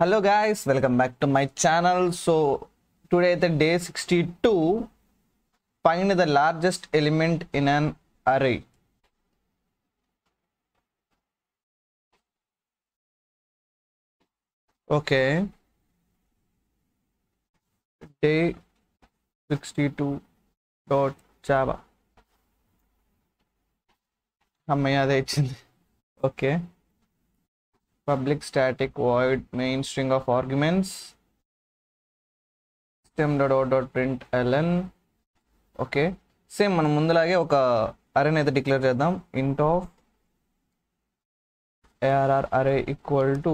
Hello guys, welcome back to my channel. So today the day 62, find the largest element in an array. Okay, day 62.java. Okay, public static void main string of arguments system.out.println. Okay, same మనం ముందులాగే ఒక అరేని అయితే declare చేద్దాం. int of arr array equal to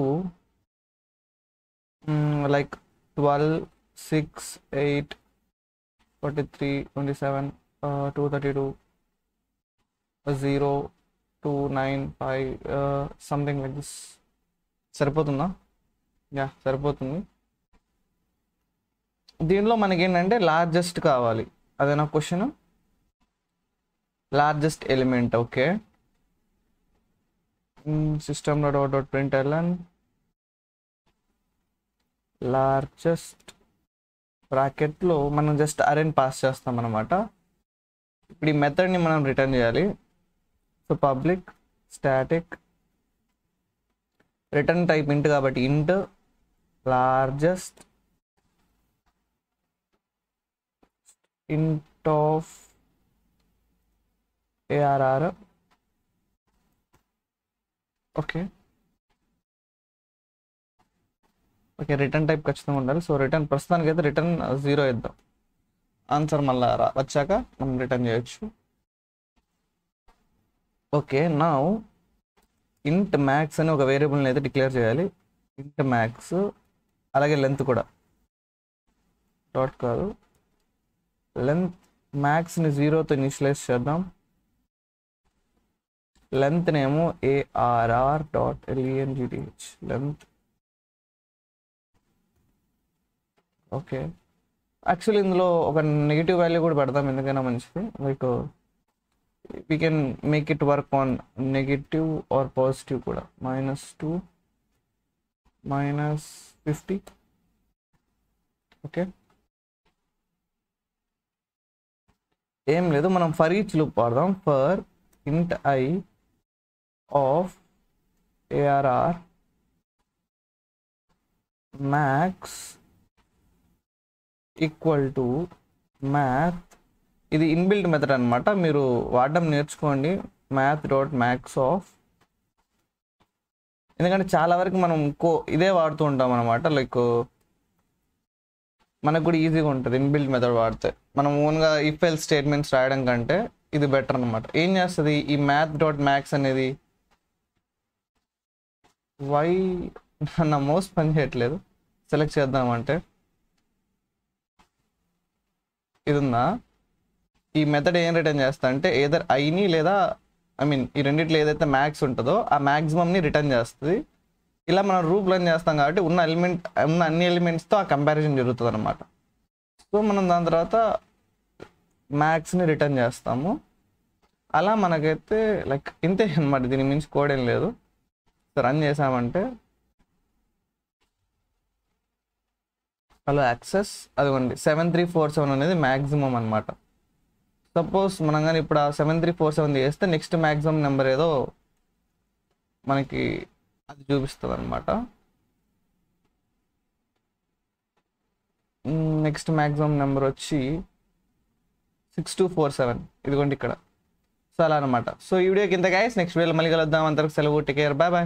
like 12 6 8 43 27 232 0 2 9 5 something like this. సరిపోతుందా? Yeah, సరిపోతుంది. దీనిలో మనకి ఏంటంటే largest కావాలి, అదే నా question. Largest element. Okay, system.out.println largest బ్రాకెట్లో మనం జస్ట్ అరేని పాస్ చేస్తాం అనమాట. ఇప్పుడు ఈ మెథడ్ని మనం రిటర్న్ చేయాలి. So public static return type ఇంట్ కాబట్టి ఇంట్ largest int of arr. Okay, return type ఖచ్చితంగా ఉండాలి. సో రిటర్న్ ప్రస్తుతానికి అయితే రిటర్న్ 0 ఇద్దాం. ఆన్సర్ మళ్ళీ వచ్చాక మనం రిటర్న్ చేయొచ్చు. ఓకే, నా ఇంట్ మ్యాక్స్ అని ఒక వేరియబుల్ని అయితే డిక్లేర్ చేయాలి. ఇంట్ మ్యాక్స్, అలాగే లెంత్ కూడా. డాట్ కాదు, లెంత్ మ్యాక్స్ని 0తో ఇనిషియలైజ్ చేద్దాం. లెంత్ నేమో arr.length లెంత్. ఓకే, యాక్చువల్లీ ఇందులో ఒక నెగిటివ్ వాల్యూ కూడా పెడదాం, ఎందుకైనా మంచిది. Like we can make it work on negative or positive కూడా. -2 -50. ఓకే, ఏం లేదు, మనం ఫర్ ఈచ్ లూప్ వాడదాం. For int I of arr max equal to math. ఇది ఇన్బిల్ట్ మెథడ్ అనమాట, మీరు వాడడం నేర్చుకోండి. math.max ఆఫ్, ఎందుకంటే చాలా వరకు మనం ఇదే వాడుతూ ఉంటాం అనమాట. లైక్ మనకు కూడా ఈజీగా ఉంటుంది ఇన్బిల్ట్ మెథడ్ వాడితే. మనం ఓన్గా ఇఫ్ ఎల్స్ స్టేట్మెంట్స్ రాయడం కంటే ఇది బెటర్ అనమాట. ఏం చేస్తుంది ఈ math.max అనేది? వై నా మౌస్ పని చేయట్లేదు. సెలెక్ట్ చేద్దామంటే ఇది ఉందా? ఈ మెథడ్ ఏం రిటర్న్ చేస్తా అంటే ఏదర్ ఐని లేదా ఈ రెండిట్లో ఏదైతే మ్యాక్స్ ఉంటుందో ఆ మ్యాక్సిమంని రిటర్న్ చేస్తుంది. ఇలా మనం రూప్ రన్ చేస్తాం కాబట్టి ఉన్న అన్ని ఎలిమెంట్స్తో ఆ కంపారిజన్ జరుగుతుంది అనమాట. సో మనం దాని తర్వాత మ్యాక్స్ని రిటర్న్ చేస్తాము. అలా మనకైతే లైక్ ఇంతే అనమాట, దీని మించి కోడ్ ఏం లేదు. సో రన్ చేసామంటే హలో యాక్సెస్, అదిగోండి 7347 అనేది మ్యాక్సిమం అనమాట. సపోజ్ మనం కానీ ఇప్పుడు ఆ 7347 చేస్తే నెక్స్ట్ మ్యాక్సిమం నెంబర్ ఏదో మనకి అది చూపిస్తుంది అనమాట. నెక్స్ట్ మ్యాక్సిమం నెంబర్ వచ్చి 6247, ఇదిగోండి ఇక్కడ. సో అలా అనమాట. సో ఈ వీడియోకి ఇంత గైస్, నెక్స్ట్ వీడియోలో మళ్ళీ కలుద్దాం. అంతవరకు సెలవు, టేక్ కేర్, బాయ్ బాయ్.